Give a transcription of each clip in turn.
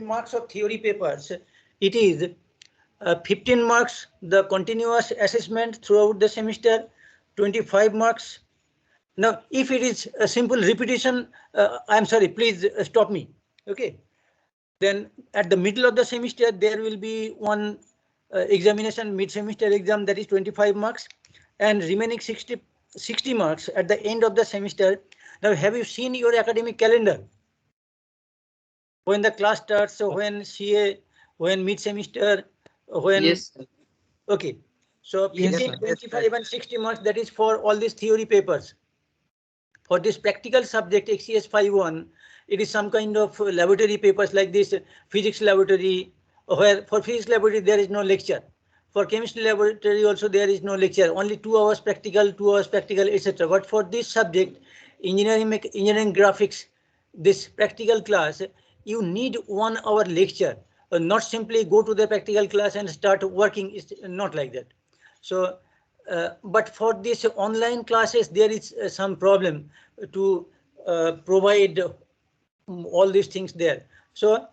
marks of theory papers, it is 15 marks the continuous assessment throughout the semester, 25 marks. Now, if it is a simple repetition, I'm sorry, please stop me. Okay. Then at the middle of the semester, there will be one examination, mid-semester exam, that is 25 marks, and remaining 60 marks at the end of the semester. Now, have you seen your academic calendar? When the class starts, so when CA, when mid-semester, when... Yes. Okay. So 15, 25 and 60 marks, that is for all these theory papers. For this practical subject, XCS 51, it is some kind of laboratory papers like this, physics laboratory, where for physics laboratory there is no lecture. For chemistry laboratory also there is no lecture, only 2 hours practical, 2 hours practical, etc. But for this subject, engineering graphics, this practical class, you need 1 hour lecture, not simply go to the practical class and start working. It's not like that. So, but for this online classes, there is some problem to provide all these things there. So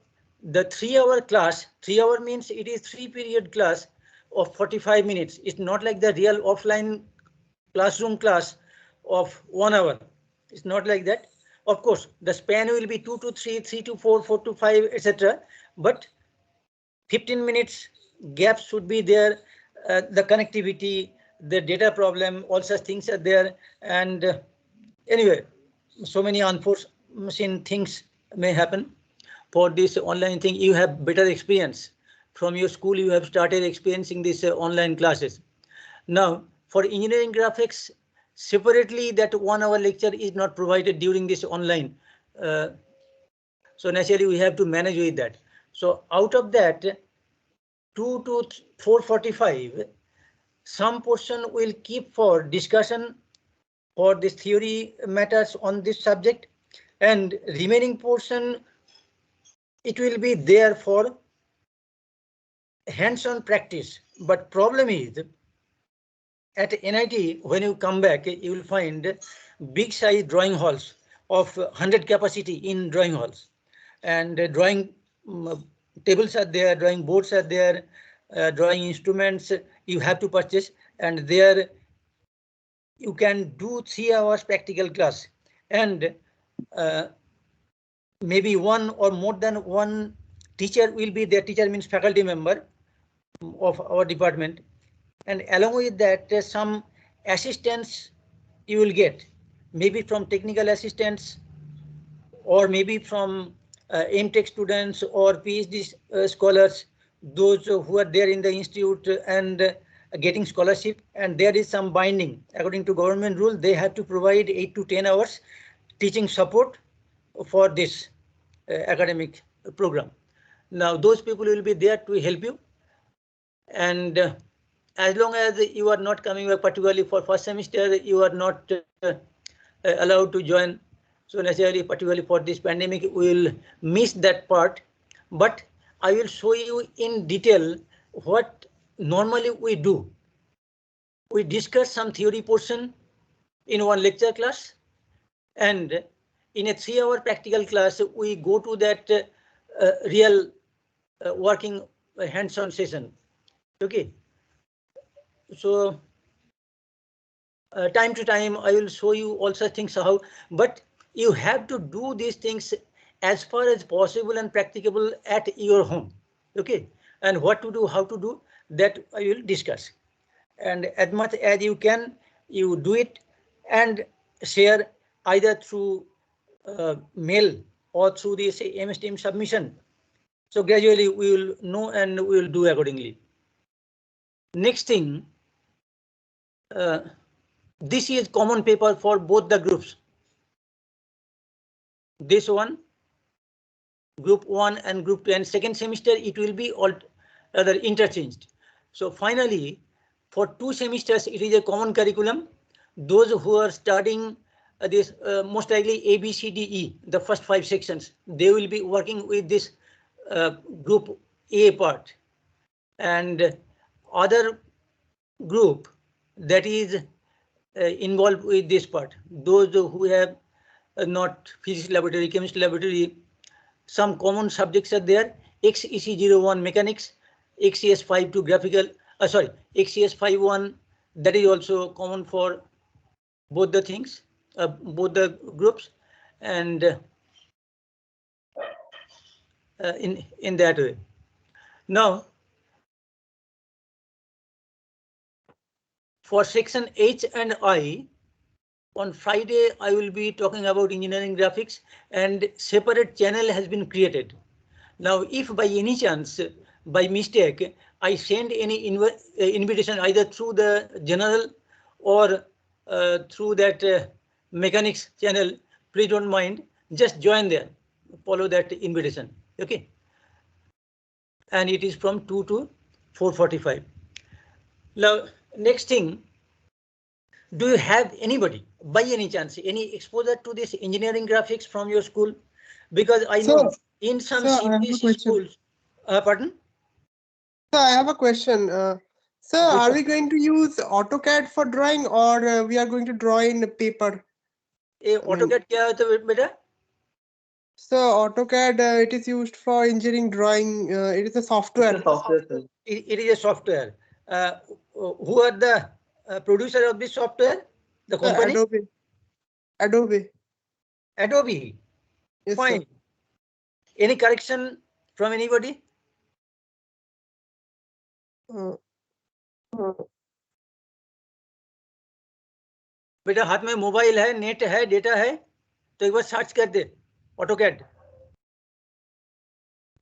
the 3-hour class, 3 hour means it is 3-period class of 45 minutes. It's not like the real offline classroom class of 1 hour. It's not like that. Of course, the span will be 2 to 3, 3 to 4, 4 to 5, etc. But 15 minutes gap should be there. The connectivity, the data problem, all such things are there. And anyway, so many unforeseen things may happen. For this online thing, you have better experience. From your school, you have started experiencing these online classes. Now, for engineering graphics, separately that 1 hour lecture is not provided during this online. So naturally, we have to manage with that. So out of that, 2 to 4:45, some portion will keep for discussion for this theory matters on this subject, and remaining portion, it will be there for hands-on practice. But problem is, at NIT, when you come back, you will find big size drawing halls of 100 capacity in drawing halls, and drawing tables are there, drawing boards are there, drawing instruments you have to purchase, and there you can do 3 hours practical class, and maybe one or more than one teacher will be there. Teacher means faculty member of our department, and along with that some assistants you will get, maybe from technical assistants, or maybe from MTech students or PhD scholars, those who are there in the institute and getting scholarship, and there is some binding. According to government rule, they have to provide 8 to 10 hours teaching support for this academic program. Now those people will be there to help you, and as long as you are not coming back, particularly for first semester, you are not allowed to join. So necessarily, particularly for this pandemic, we will miss that part. But I will show you in detail what normally we do. We discuss some theory portion in one lecture class, and in a 3-hour practical class, we go to that real working hands-on session. Okay. So time to time, I will show you all such things how, but you have to do these things as far as possible and practicable at your home. Okay. And what to do, how to do, that I will discuss. And as much as you can, you do it and share either through mail or through this MS Team submission. So gradually we will know and we will do accordingly. Next thing, this is common paper for both the groups. This one, group 1 and group 2, and second semester it will be all rather interchanged. So finally, for 2 semesters it is a common curriculum. Those who are studying this most likely A, B, C, D, E, the first 5 sections, they will be working with this group A part, and other group that is involved with this part, those who have not physics laboratory, chemistry laboratory, some common subjects are there. XEC01 mechanics, XCS52 graphical, XCS51, that is also common for both the things, both the groups, and in that way. Now, for section H and I, on Friday, I will be talking about engineering graphics, and separate channel has been created. Now, if by any chance, by mistake, I send any invitation either through the general or through that mechanics channel, please don't mind, just join there, follow that invitation, okay? And it is from 2 to 4:45. Now, next thing, do you have anybody, by any chance, any exposure to this engineering graphics from your school? Because I know in some CBSE schools, pardon? So I have a question. Sir, are we going to use AutoCAD for drawing, or we are going to draw in paper? AutoCAD क्या होता है बेटा? So AutoCAD, it is used for engineering drawing. It is a software. It is a software. Who are the producer of this software? The company? Adobe. Adobe. Yes, fine. Sir. Any correction from anybody? बेटा हाथ में mobile है, net है, data है, तो एक बार search कर दे AutoCAD.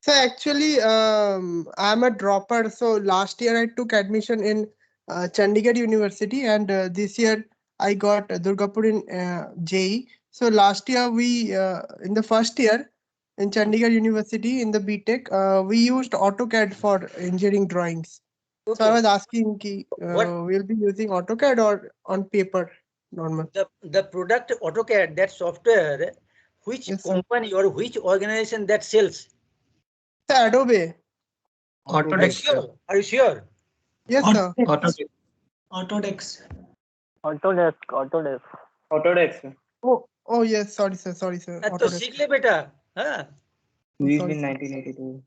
So actually, I'm a dropper. So last year I took admission in Chandigarh University, and this year I got Durgapur in JEE. So last year we, in the first year in Chandigarh University in the BTech, we used AutoCAD for engineering drawings. Okay. So I was asking, we'll be using AutoCAD or on paper normal? The product AutoCAD, that software, which company or which organization that sells? Adobe. Autodesk. Are you sure? Yes, sir. Autodesk. Oh yes, sorry sir. तो सीख ले बेटा. Released in 1982.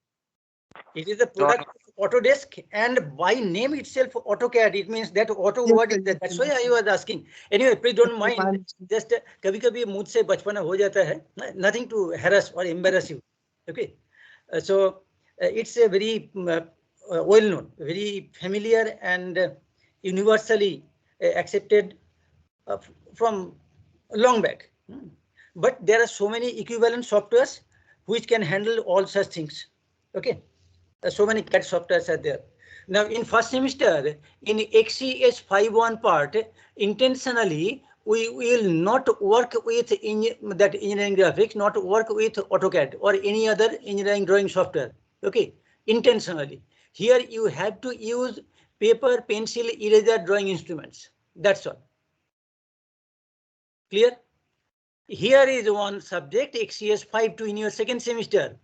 It is the product of Autodesk, and by name itself AutoCAD, it means that auto word is that. That's why I was asking. Anyway, please don't mind. Just कभी-कभी मुझसे बचपना हो जाता है. Nothing to harass or embarrass you. Okay. So it's a very well known, very familiar and universally accepted from long back. But there are so many equivalent softwares which can handle all such things. Okay. So many CAD softwares are there. Now in first semester, in XCS51 part, intentionally we will not work with that engineering graphics, not work with AutoCAD or any other engineering drawing software. Okay, intentionally. Here you have to use paper, pencil, eraser, drawing instruments. That's all. Clear? Here is one subject, XCS52 in your second semester,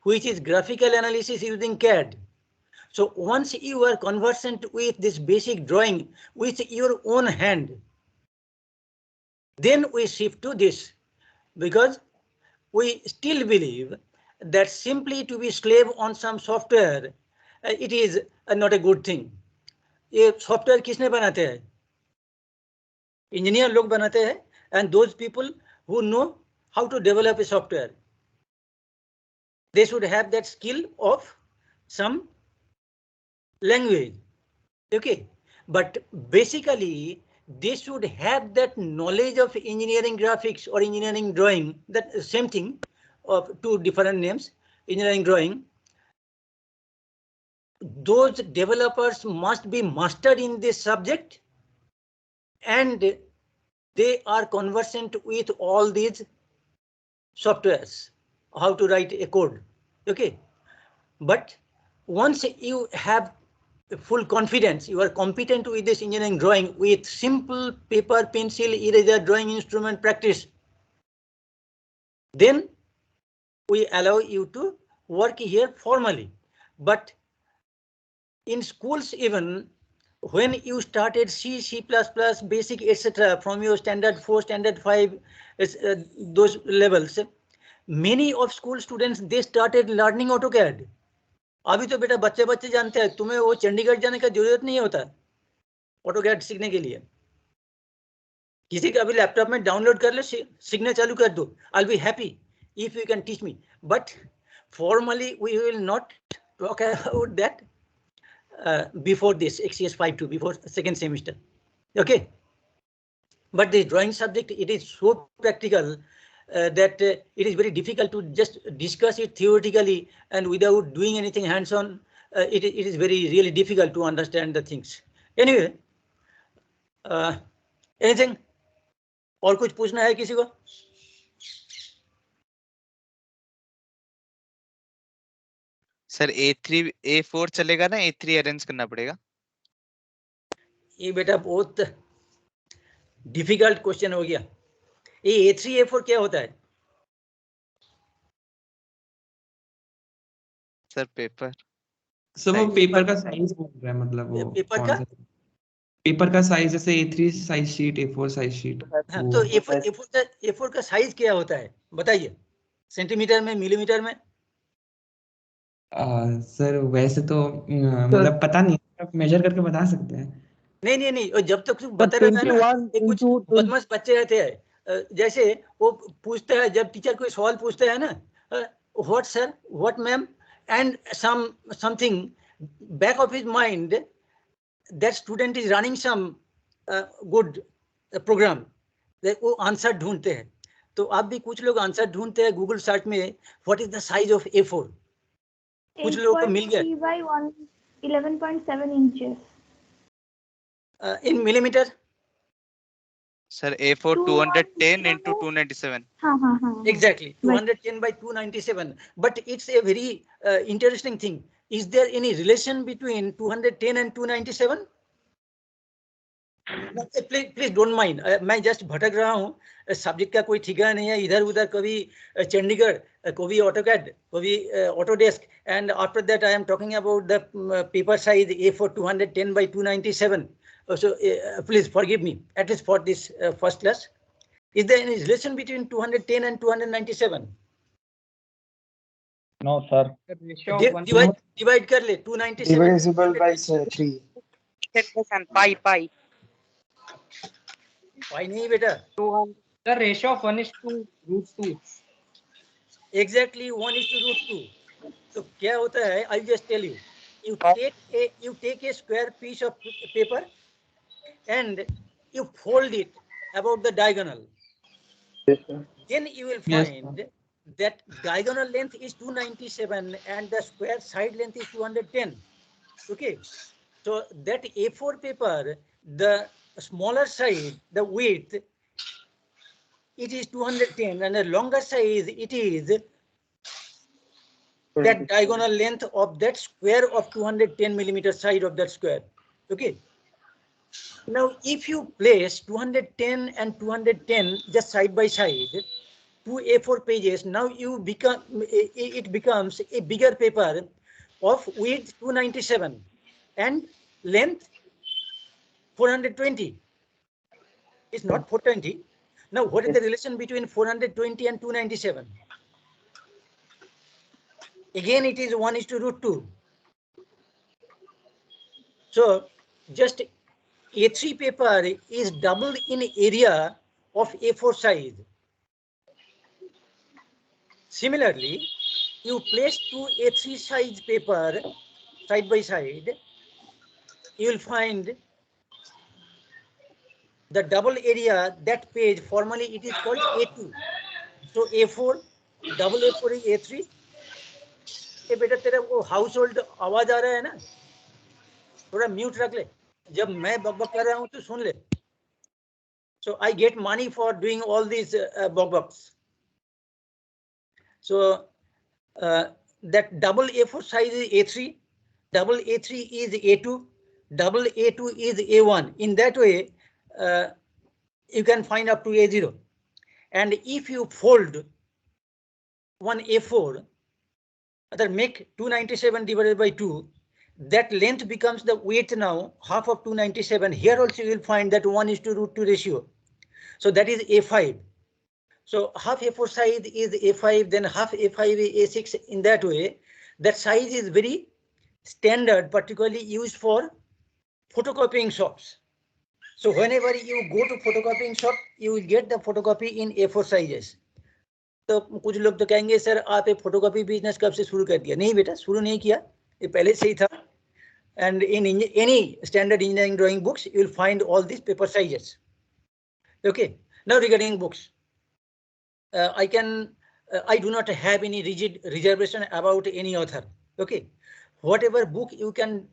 which is graphical analysis using CAD. So once you are conversant with this basic drawing with your own hand, then we shift to this, because we still believe that simply to be slave on some software, it is not a good thing. ये software किसने बनाते हैं? Engineer लोग बनाते हैं, and those people who know how to develop a software, they should have that skill of some language. Okay, but basically they should have that knowledge of engineering graphics or engineering drawing, that same thing of two different names, engineering drawing. Those developers must be mastered in this subject, and they are conversant with all these softwares, how to write a code. Okay, but once you have full confidence, you are competent with this engineering drawing with simple paper, pencil, eraser, drawing instrument practice, then we allow you to work here formally. But in schools, even when you started C, C++, basic, etc., from your standard 4, standard 5, those levels, many of school students, they started learning AutoCAD. अभी तो बेटा बच्चे जानते हैं, तुम्हें वो चंडीगढ़ जाने का जरूरत नहीं होता AutoCAD सीखने के लिए. किसी का भी लैपटॉप में डाउनलोड कर ले, सीखने चालू कर दो. I'll be happy if you can teach me. But formally we will not talk about that before this XCS 5.2, before second semester. Okay. But the drawing subject, it is so practical that it is very difficult to just discuss it theoretically and without doing anything hands-on. It is really difficult to understand the things. Anyway, anything? और कुछ पूछना है किसी को? Sir A3 A4 चलेगा ना? A3 arrange करना पड़ेगा. ये बेटा बहुत डिफिकल्ट क्वेश्चन हो गया. ये A3 A4 क्या होता है? Sir paper. सर वो पेपर का साइज बोल रहा है, मतलब वो पेपर का पेपर का साइज, जैसे A3 size sheet, A4 size sheet. हाँ, तो A4 का साइज क्या होता है बताइए, सेंटीमीटर में, मिलीमीटर में? सर वैसे तो मतलब पता नहीं, आप मेजर करके बता सकते हैं. नहीं, और जब तक बता रहा था ना, कुछ बदमाश बच्चे रहते हैं, जैसे वो पूछते हैं, जब टीचर कोई सवाल पूछते हैं ना, what sir, what ma'am, and something back of his mind, that student is running some good program, वो आंसर ढूंढते हैं. तो आप भी कुछ लोग आंसर ढूंढते हैं गूगल सर्च में, what is the size of A4. कुछ लोगों को मिल गया 11.7 inches. इन मिलीमीटर. Sir A4 210 into 297. हाँ. Exactly, 210 by 297. But it's a very interesting thing. Is there any relation between 210 and 297? Please don't mind. मैं just भटक रहा हूँ. सब्जेक्ट का कोई ठिकाना नहीं है, इधर उधर, कभी चंडीगढ़, कभी AutoCAD, कभी Autodesk, and after that I am talking about the paper size A4 210 by 297. So please forgive me, at least for this first class. Is there any relation between 210 and 297? No, sir. Divide कर ले 297. Divisible by 3. Pi. Pi नहीं बेटा. The ratio of 1:√2. Exactly 1:√2. तो क्या होता है? I'll just tell you. You take a square piece of paper and you fold it about the diagonal. Yes, sir. Then you will find that diagonal length is 297 and the square side length is 210. Okay, so that A4 paper, the smaller side, the width, it is 210, and the longer size, it is that diagonal length of that square of 210 millimeter side of that square. Okay. Now, if you place 210 and 210 just side by side, two A4 pages, now it becomes a bigger paper of width 297 and length 420. It's not 420. Now, what is the relation between 420 and 297? Again, it is 1:√2. So, just A3 paper is double in area of A4 size. Similarly, you place two A3 size paper side by side, you will find the double area, that page, formally it is called A2. So A4, double A4 is A3. ये बेटा तेरा वो house hold आवाज आ रहा है ना, थोड़ा mute रख ले, जब मैं बकबक कर रहा हूँ तो सुन ले. So I get money for doing all these bokboks. So that double A4 size is A3, double A3 is A2, double A2 is A1. In that way, you can find up to A0. And if you fold one A4, that make 297 divided by 2, that length becomes the width now, half of 297. Here also you will find that 1:√2 ratio. So that is A5. So half A4 size is A5, then half A5 is A6 in that way. That size is very standard, particularly used for photocopying shops. So whenever you go to photocopying shop, you will get the photocopy in A4 sizes. तो कुछ लोग तो कहेंगे sir आप एक photocopy business कब से शुरू कर दिया? नहीं बेटा, शुरू नहीं किया, ये पहले से ही था. And in any standard engineering drawing books, you will find all these paper sizes. Okay. Now regarding books, I do not have any rigid reservation about any author. Okay. Whatever book you can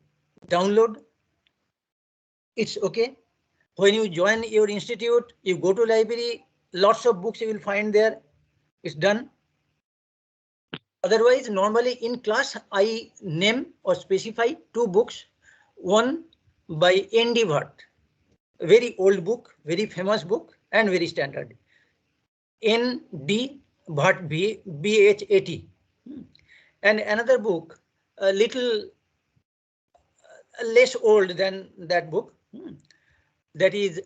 download, it's okay. When you join your institute, you go to library, lots of books you will find there. It's done. Otherwise, normally in class, I name or specify 2 books. One by N.D. Bhatt, very old book, very famous book, and very standard. N.D. Bhatt, B-H-A-T. And another book, a little less old than that book, that is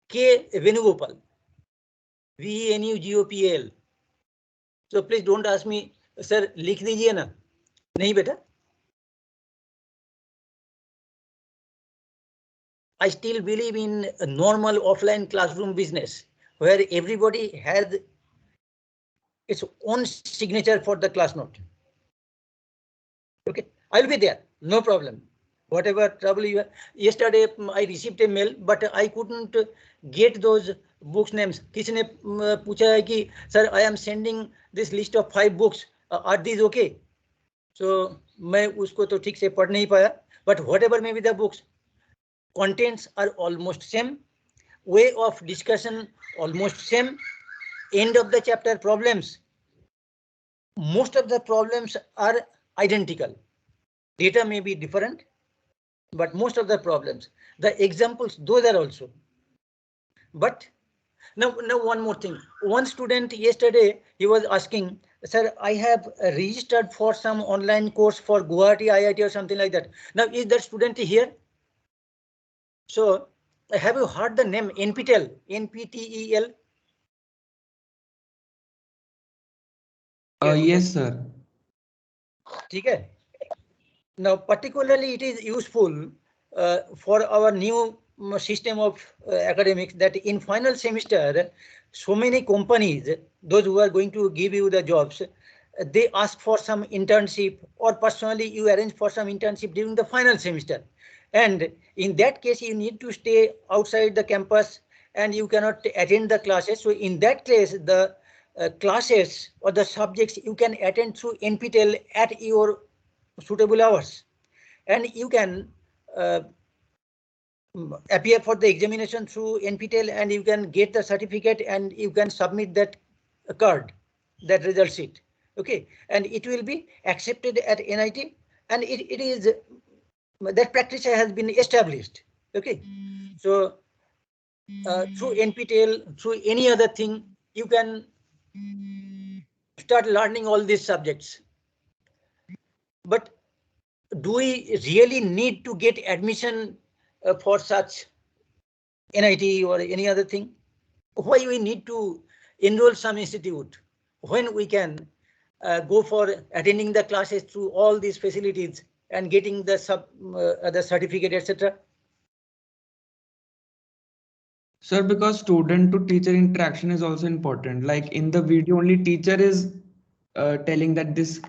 K. Venugopal, V-E-N-U-G-O-P-A-L. So please don't ask me, sir, लिख दीजिए ना. नहीं बेटा. I still believe in a normal offline classroom business where everybody has its own signature for the class note. Okay, I'll be there, no problem. Whatever trouble you have. Yesterday I received a mail, but I couldn't get those books names. किसी ने पूछा है कि sir, I am sending this list of 5 books. Are these okay? So मैं उसको तो ठीक से पढ़ नहीं पाया. But whatever may be the books, contents are almost same. Way of discussion almost same. End of the chapter problems. Most of the problems are identical. Data may be different, but most of the problems, the examples, those are also. But now one more thing. One student yesterday, he was asking, sir, I have registered for some online course for Guwahati IIT or something like that. Now, is that student here? So, have you heard the name NPTEL? NPTEL? Yes, sir. Okay. Now, particularly it is useful for our new system of academics that in final semester, so many companies, those who are going to give you the jobs, they ask for some internship, or personally you arrange for some internship during the final semester. And in that case, you need to stay outside the campus and you cannot attend the classes. So in that case, the classes or the subjects you can attend through NPTEL at your suitable hours, and you can appear for the examination through NPTEL, and you can get the certificate and you can submit that card, that result sheet. Okay, and it will be accepted at NIT, and it is that practice has been established. Okay, so through NPTEL, through any other thing, you can start learning all these subjects. But do we really need to get admission for such NIT or any other thing? Why we need to enroll some institute when we can go for attending the classes through all these facilities and getting the certificate, etc.? Sir, because student to teacher interaction is also important. Like in the video, only teacher is telling that this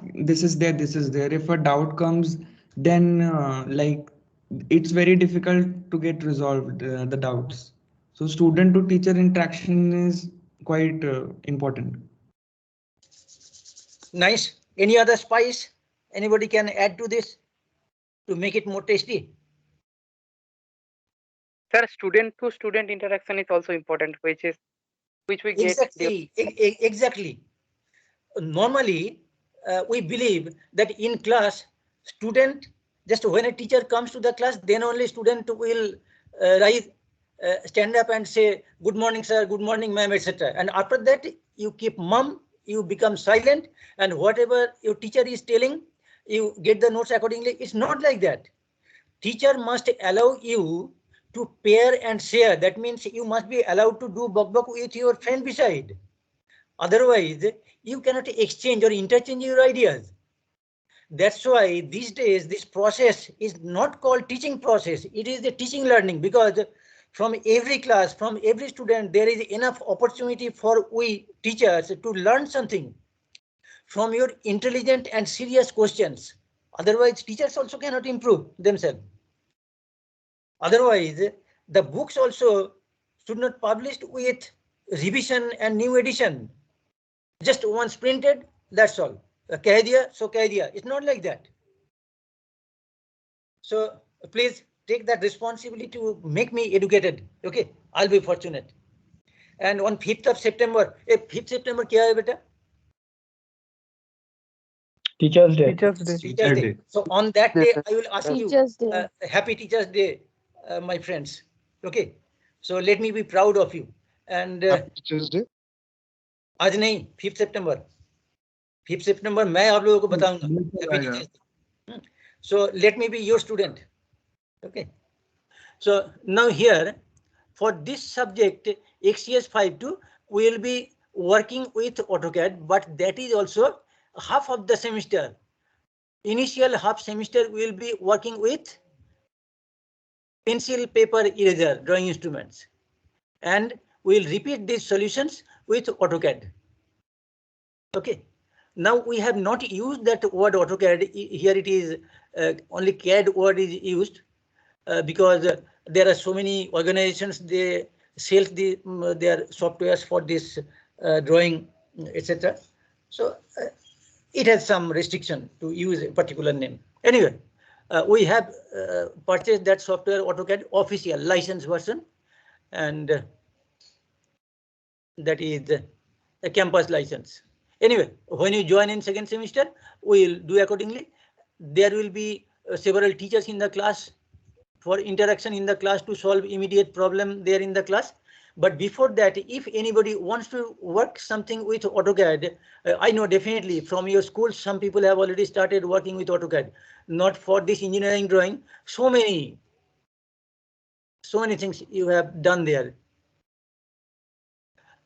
is there, this is there. If a doubt comes, then like it's very difficult to get resolved the doubts. So student to teacher interaction is quite important. Nice. Any other spice anybody can add to this to make it more tasty? Sir, student to student interaction is also important, which we get. Exactly. Normally, we believe that in class, student, just when a teacher comes to the class, then only student will rise, stand up and say, good morning, sir, good morning, ma'am, etc. And after that, you keep mum, you become silent, and whatever your teacher is telling, you get the notes accordingly. It's not like that. Teacher must allow you to pair and share. That means you must be allowed to do bok with your friend beside. Otherwise, you cannot exchange or interchange your ideas. That's why these days this process is not called teaching process. It is the teaching learning, because from every class, from every student, there is enough opportunity for we teachers to learn something from your intelligent and serious questions. Otherwise, teachers also cannot improve themselves. Otherwise, the books also should not published with revision and new edition. Just once printed, that's all. Keh diya, so keh diya. It's not like that. So please take that responsibility to make me educated. Okay, I'll be fortunate. And on 5th of September, 5th September kya hai beta? Teachers Day. Teachers Day. Teachers Day. So on that day, I will ask you, Happy Teachers Day, my friends. Okay, so let me be proud of you. And Teachers Day. आज नहीं, 5th September. 5th September मैं आप लोगों को बताऊंगा. Happy Teachers Day. So let me be your student. Okay. So now here, for this subject XCS 5.2, we will be working with AutoCAD, but that is also half of the semester. Initial half semester we will be working with pencil, paper, eraser, drawing instruments, and we will repeat these solutions with AutoCAD. Okay. Now we have not used that word AutoCAD. Here it is only CAD word is used because there are so many organizations, they sell their softwares for this drawing, etc. So it has some restriction to use a particular name. Anyway, we have purchased that software AutoCAD official license version, and that is a campus license. Anyway, when you join in second semester, we will do accordingly. There will be several teachers in the class for interaction in the class to solve immediate problem there in the class. But before that, if anybody wants to work something with AutoCAD, I know definitely from your school, some people have already started working with AutoCAD, not for this engineering drawing. So many things you have done there.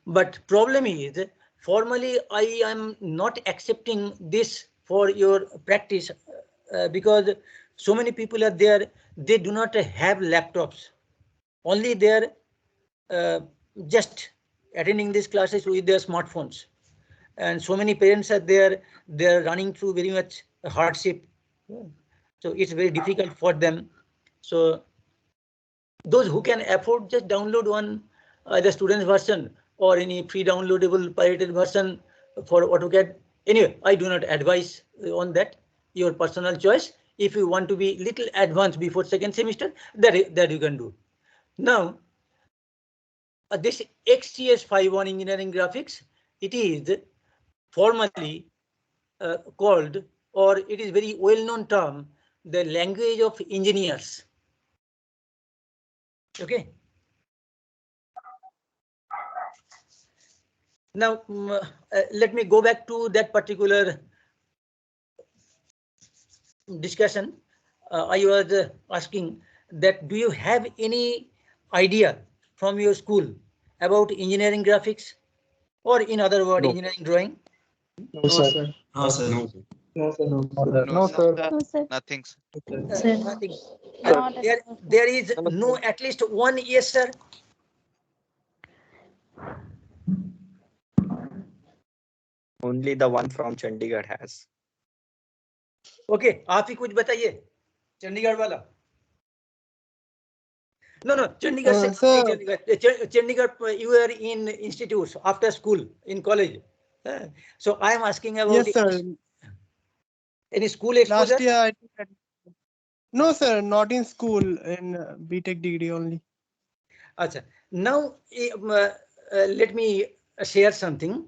But problem is, formally, I am not accepting this for your practice because so many people are there, they do not have laptops. Only they're just attending these classes with their smartphones. And so many parents are there, they're running through very much hardship. So it's very difficult for them. So those who can afford, just download one the student's version or any free downloadable pirated version for AutoCAD. Anyway, I do not advise on that. Your personal choice. If you want to be little advanced before second semester, that you can do. Now, this XCS 5.1 engineering graphics, it is formally called, or it is very well-known term, the language of engineers. Okay. Now, let me go back to that particular discussion. I was asking that, do you have any idea from your school about engineering graphics, or in other words, engineering drawing? No, sir. No, sir. No, sir. No, sir. Nothing. Nothing. There is no at least one yes, sir. Only the one from Chandigarh has. Okay, आप ही कुछ बताइए चंडीगढ़ वाला. No, Chandigarh. Chandigarh, you were in institutes after school, in college. So I am asking about. Yes, sir. Any school exposure? Last year, no, sir, not in school, in BTech degree only. Achha. Now, let me share something.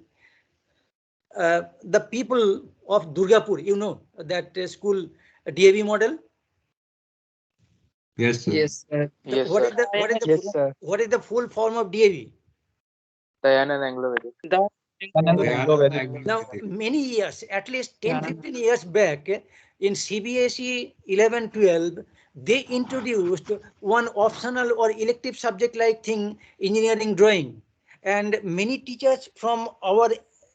The people of Durgapur, you know that school DAV model. Yes, sir. Yes, sir. Yes, What sir. is what is the full form of DAV? Dayanand Anglo-Vedic. Now, many years, at least 10-15 years back, in CBSE 11-12, they introduced one optional or elective subject like thing, engineering drawing. And many teachers from our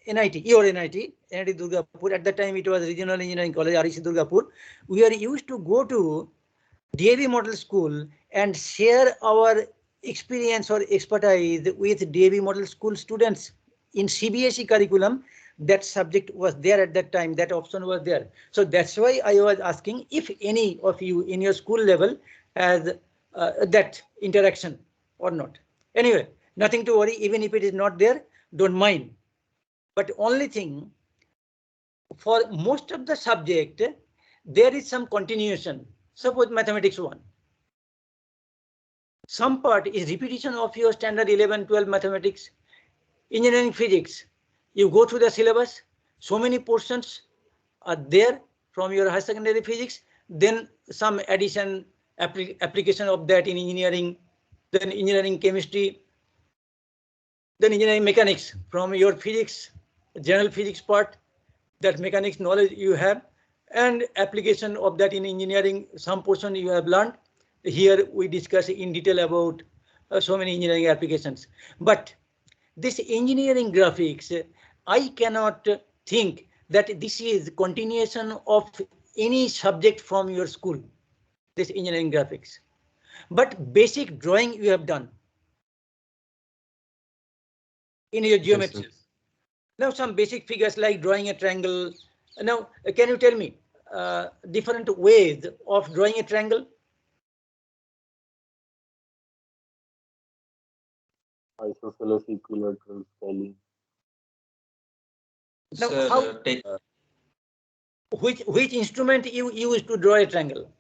NIT, your NIT Durgapur, at that time it was Regional Engineering College, REC Durgapur, we are used to go to DAV Model School and share our experience or expertise with DAV Model School students in CBSE curriculum. That subject was there at that time, that option was there. So that's why I was asking if any of you in your school level has that interaction or not. Anyway, nothing to worry, even if it is not there, don't mind. But only thing, for most of the subject, there is some continuation. Suppose mathematics 1. Some part is repetition of your standard 11, 12 mathematics. Engineering physics, you go through the syllabus, so many portions are there from your higher secondary physics, then some addition, application of that in engineering, then engineering chemistry, then engineering mechanics from your physics, general physics part, that mechanics knowledge you have, and application of that in engineering, some portion you have learned. Here we discuss in detail about so many engineering applications. But this engineering graphics, I cannot think that this is continuation of any subject from your school, this engineering graphics. But basic drawing you have done in your geometry. Yes, now some basic figures like drawing a triangle. Now, can you tell me different ways of drawing a triangle? Isosceles, equilateral, scaling. Now, sir, which instrument you use to draw a triangle?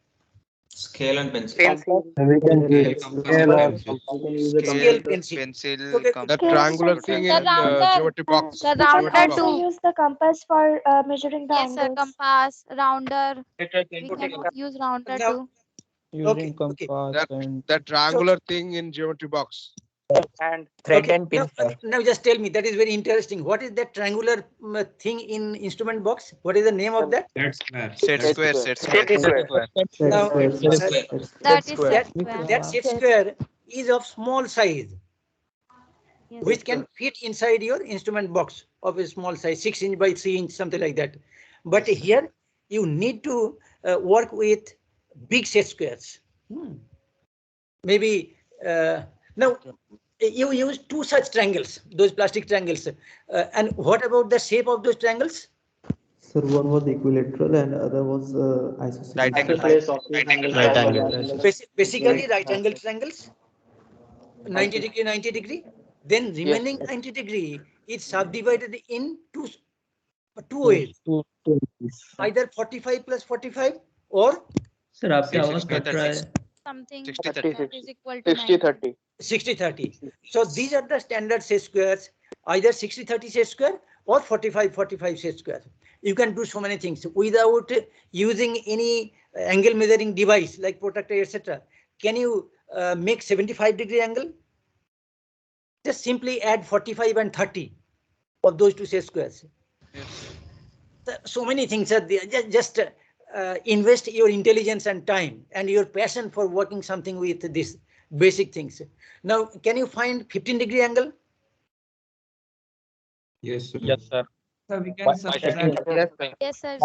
Scale and pencil. We can use Scale, pencil. Okay. The triangular thing in geometry box. The rounder to use the compass for measuring the angles. Yes, sir. Compass, rounder. We can use rounder too. Using compass and that triangular thing in geometry box. And thread and pin. Now just tell me, that is very interesting. What is that triangular thing in instrument box? What is the name of that? Set square. Now, That set square is of small size, Yes. which can fit inside your instrument box of a small size, 6 inch by 3 inch, something like that. But here you need to work with big set squares. Maybe now you use 2 such triangles, those plastic triangles. And what about the shape of those triangles? Sir, one was equilateral and other was isosceles. Right angle. Basically right angle triangles. 90 degree, 90 degree. Then remaining 90 degree is subdivided in two ways. Either 45 plus 45 or Sir, आपकी आवाज cut रहा है. Something 60-30. that is equal to 90. 60-30. So these are the standard set squares, either 60-30 set square or 45-45 set square. You can do so many things without using any angle measuring device like protractor, etc. Can you make 75 degree angle? Just simply add 45 and 30 of those 2 set squares. So many things are there. Just invest your intelligence and time and your passion for working something with these basic things. Now, can you find 15 degree angle? Yes, sir. Yes, sir. So we can subtract. Yes, sir.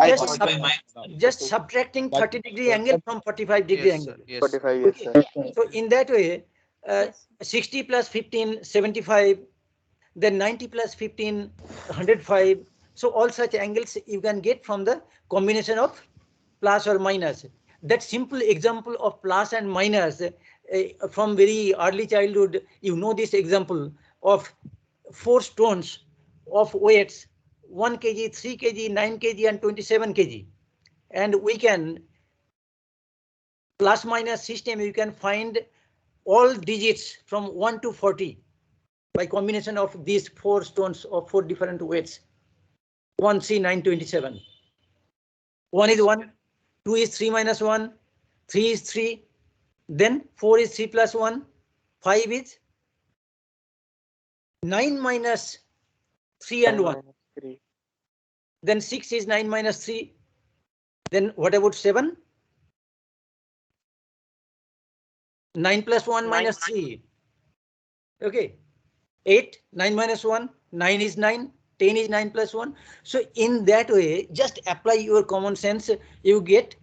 Just subtracting 30 degree angle from 45 degree Yes, angle. sir. Yes. 45, Okay. yes, sir. So in that way, Yes. 60 plus 15, 75, then 90 plus 15, 105. So all such angles you can get from the combination of plus or minus. That simple example of plus and minus from very early childhood, you know this example of 4 stones of weights 1 kg, 3 kg, 9 kg and 27 kg. And we can plus minus system, you can find all digits from 1 to 40 by combination of these 4 stones of 4 different weights. 1, 3, 9, 27. 1 is 1, 2 is 3 minus 1, 3 is 3, then 4 is 3 plus 1, 5 is 9 minus 3 and 1. Then 6 is 9 minus 3. Then what about 7? 9 plus 1 minus 3. Okay. 8, 9 minus 1, 9 is 9, 10 is 9 plus 1. So in that way, just apply your common sense, you get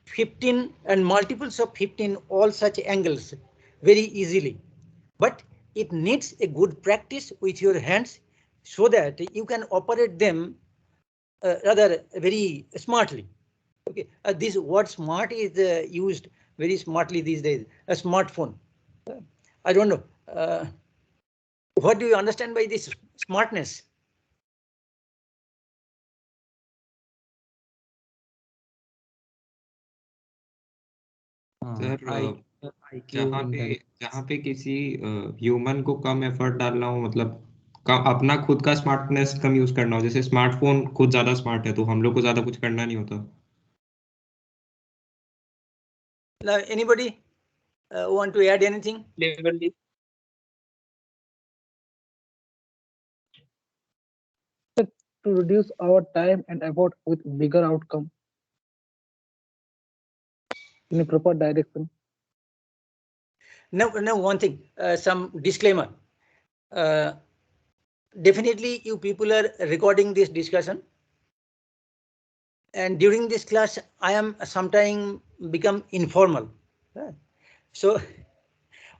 15 and multiples of 15, all such angles very easily. But it needs a good practice with your hands so that you can operate them rather very smartly. Okay, this word smart is used very smartly these days, a smartphone. I don't know. What do you understand by this smartness? Sir जहाँ पे किसी human को कम effort डालना हो, मतलब अपना खुद का स्मार्टनेस कम यूज करना हो, जैसे स्मार्टफोन खुद ज्यादा स्मार्ट है तो हम लोग को ज्यादा कुछ करना नहीं होता. Anybody want to add anything? To reduce our time and effort with bigger outcome in a proper direction. Now, one thing, some disclaimer. Definitely, you people are recording this discussion. And during this class, I am sometimes become informal. So,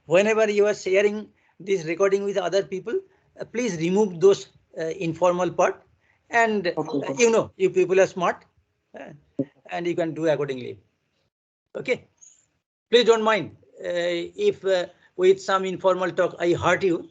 whenever you are sharing this recording with other people, please remove those informal part. And you know, you people are smart and you can do accordingly. Okay, please don't mind if with some informal talk I hurt you.